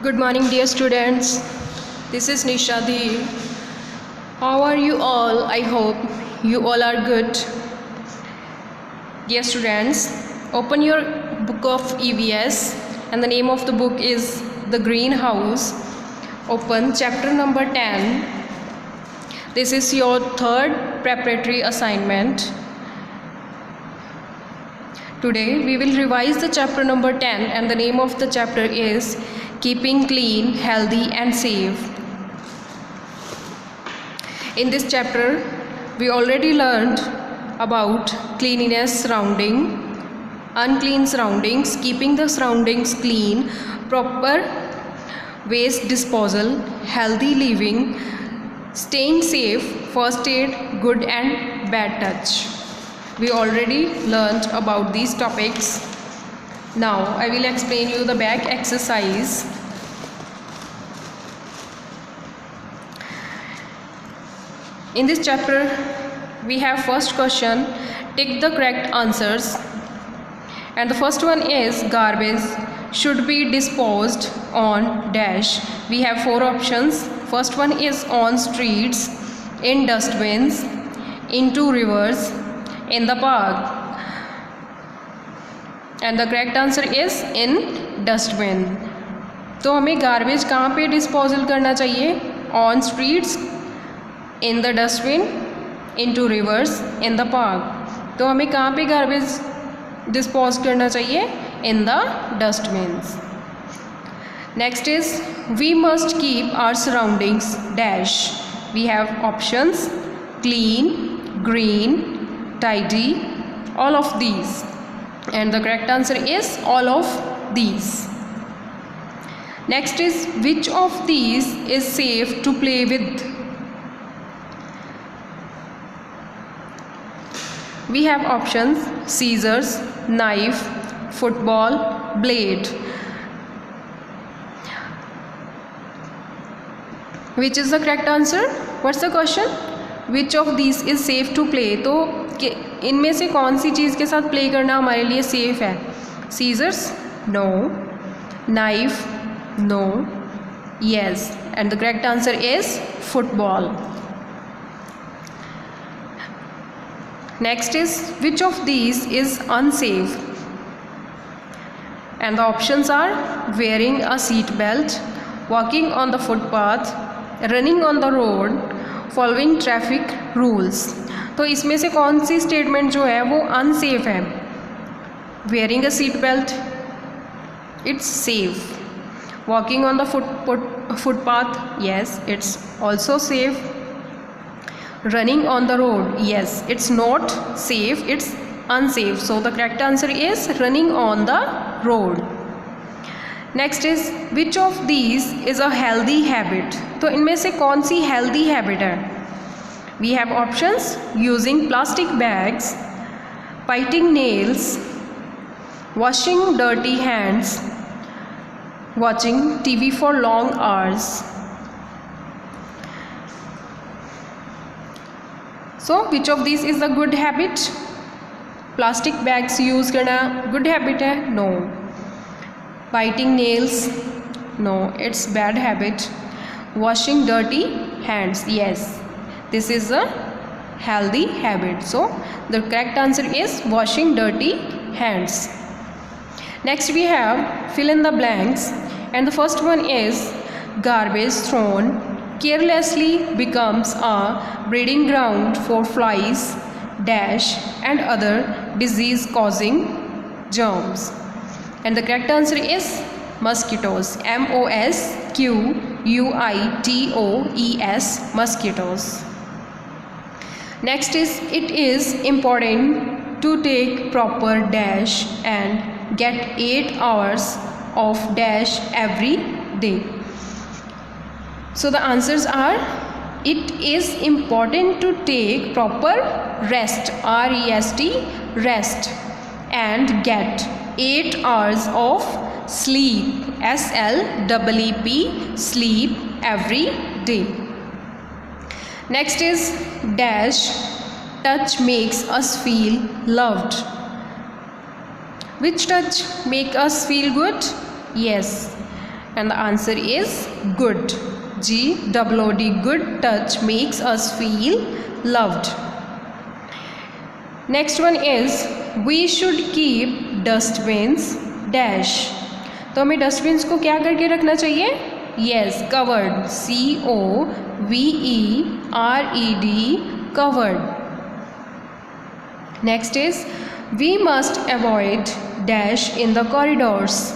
Good morning, dear students. This is Nishadhi. How are you all? I hope you all are good. Dear students, open your book of EVS, and the name of the book is The Greenhouse. Open chapter number 10. This is your third preparatory assignment. Today we will revise the chapter number 10, and the name of the chapter is Keeping Clean, Healthy and Safe. In this chapter, we already learned about cleanliness surrounding, unclean surroundings, keeping the surroundings clean, proper waste disposal, healthy living, staying safe, first aid, good and bad touch. We already learned about these topics. Now I will explain you the back exercise. In this chapter we have first question, tick the correct answers, and the first one is garbage should be disposed on dash. We have four options. First one is on streets, in dustbins, into rivers, in the park, and the correct answer is in dustbin. तो हमें garbage कहाँ पे disposal करना चाहिए? On streets, in the dustbin, into rivers, in the park. तो हमें कहाँ पे गार्बेज डिस्पोज करना चाहिए? In the dustbins. Next is we must keep our surroundings dash. We have options clean, green, tidy, all of these, and the correct answer is all of these. Next is which of these is safe to play with? We have options scissors, knife, football, blade. Which is the correct answer? What's the question? Which of these is safe to play? तो इनमें से कौन सी चीज़ के साथ play करना हमारे लिए safe है? Scissors no, knife no, yes, and the correct answer is football. Next is which of these is unsafe, and the options are wearing a seat belt, walking on the footpath, running on the road, following traffic rules. तो इसमें से कौन सी statement जो है वो unsafe है? Wearing a seat belt, it's safe. Walking on the footpath, yes, it's also safe. Running on the road, yes, it's not safe, it's unsafe. So the correct answer is running on the road. Next is which of these is a healthy habit. तो इनमें से कौन सी healthy habit है? We have options using plastic bags, biting nails, washing dirty hands, watching TV for long hours. So which of these is the good habit? Plastic bags use करना good habit है? No. Biting nails? No, it's bad habit. Washing dirty hands? Yes. This is a healthy habit. So the correct answer is washing dirty hands. Next we have fill in the blanks, and the first one is garbage thrown carelessly becomes a breeding ground for flies dash and other disease causing germs, and the correct answer is mosquitoes. mosquitoes, mosquitoes. Next is it is important to take proper dash and get 8 hours of dash every day. So the answers are it is important to take proper rest, REST, rest, and get 8 hours of sleep, SLEEP, sleep every day. Next is dash touch makes us feel loved. Which touch make us feel good? Yes, and the answer is good. G-O-O-D, good touch makes us feel loved. Next one is we should keep dustbins dash. तो हमें dustbins को क्या करके रखना चाहिए? Yes, covered. C-O-V-E-R-E-D, covered. Next is we must avoid dash in the corridors.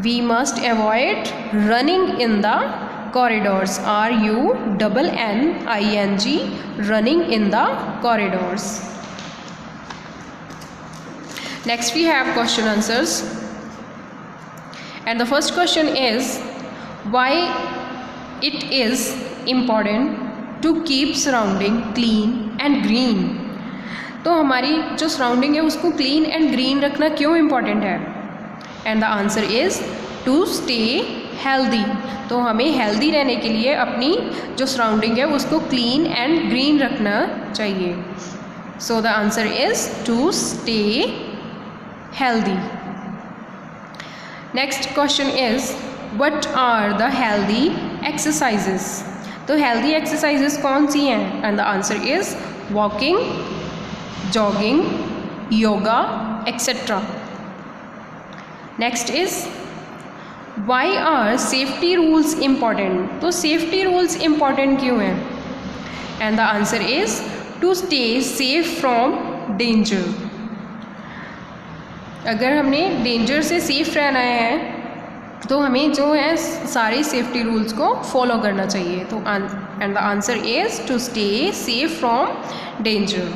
We must avoid running in the corridors. R-U-N-N-I-N-G, running in the corridors. Next we have question answers, and the first question is why it is important to keep surrounding clean and green. तो हमारी जो surrounding है उसको clean and green रखना क्यों important है? And the answer is to stay healthy. तो हमें हेल्दी रहने के लिए अपनी जो सराउंडिंग है उसको क्लीन एंड ग्रीन रखना चाहिए. So the answer is to stay healthy. Next question is what are the healthy exercises. तो हेल्दी एक्सरसाइजेस कौन सी हैं? And the answer is walking, jogging, yoga, etc. Next is why are safety rules important. तो safety rules important क्यों हैं? And the answer is to stay safe from danger. अगर हमने danger से सेफ रहना है तो हमें जो है सारे सेफ्टी रूल्स को फॉलो करना चाहिए. तो and the answer is to stay safe from danger.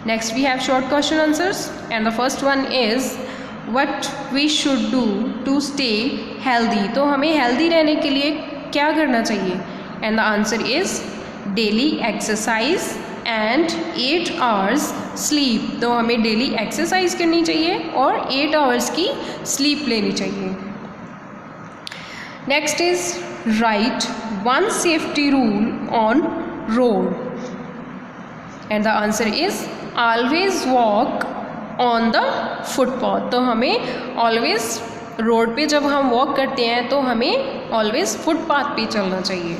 Next we have short question answers, and the first one is what we should do to stay healthy. तो हमें healthy रहने के लिए क्या करना चाहिए? And the answer is daily exercise and 8 hours sleep. तो हमें daily exercise करनी चाहिए और 8 hours की sleep लेनी चाहिए. Next is write one safety rule on road. And the answer is always walk on the footpath. तो हमें ऑलवेज रोड पे जब हम वॉक करते हैं तो हमें ऑलवेज फुटपाथ पे चलना चाहिए.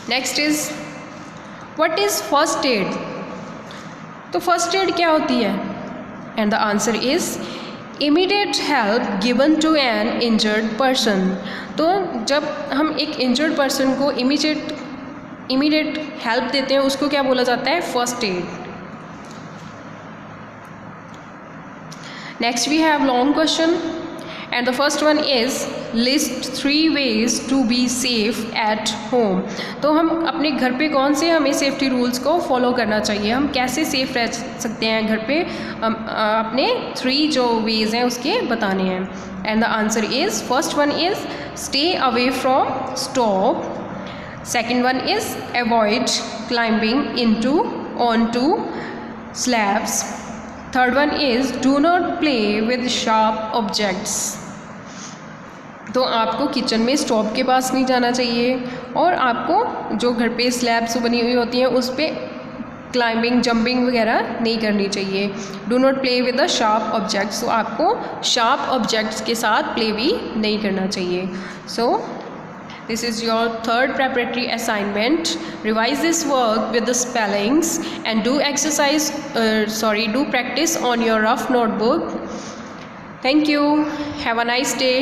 Next is what is first aid. तो फर्स्ट एड क्या होती है? And the answer is immediate help given to an injured person. तो जब हम एक इंजर्ड पर्सन को इमीडिएट हेल्प देते हैं उसको क्या बोला जाता है? First aid. Next we have long question, and the first one is list 3 ways to be safe at home. तो हम अपने घर पे कौन से हमें सेफ्टी रूल्स को फॉलो करना चाहिए, हम कैसे सेफ रह सकते हैं घर पे, अपने 3 जो वेज़ हैं उसके बताने हैं. And the answer is first one is stay away from stop. Second one is avoid climbing onto slabs. Third one is do not play with sharp objects. तो आपको किचन में स्टोव के पास नहीं जाना चाहिए और आपको जो घर पे स्लैब्स बनी हुई होती हैं उस पर क्लाइंबिंग, जंपिंग वगैरह नहीं करनी चाहिए. Do not play with the sharp objects. तो आपको शार्प ऑब्जेक्ट्स के साथ प्ले भी नहीं करना चाहिए. सो this is your third preparatory assignment. Revise this work with the spellings and do practice on your rough notebook. Thank you. Have a nice day.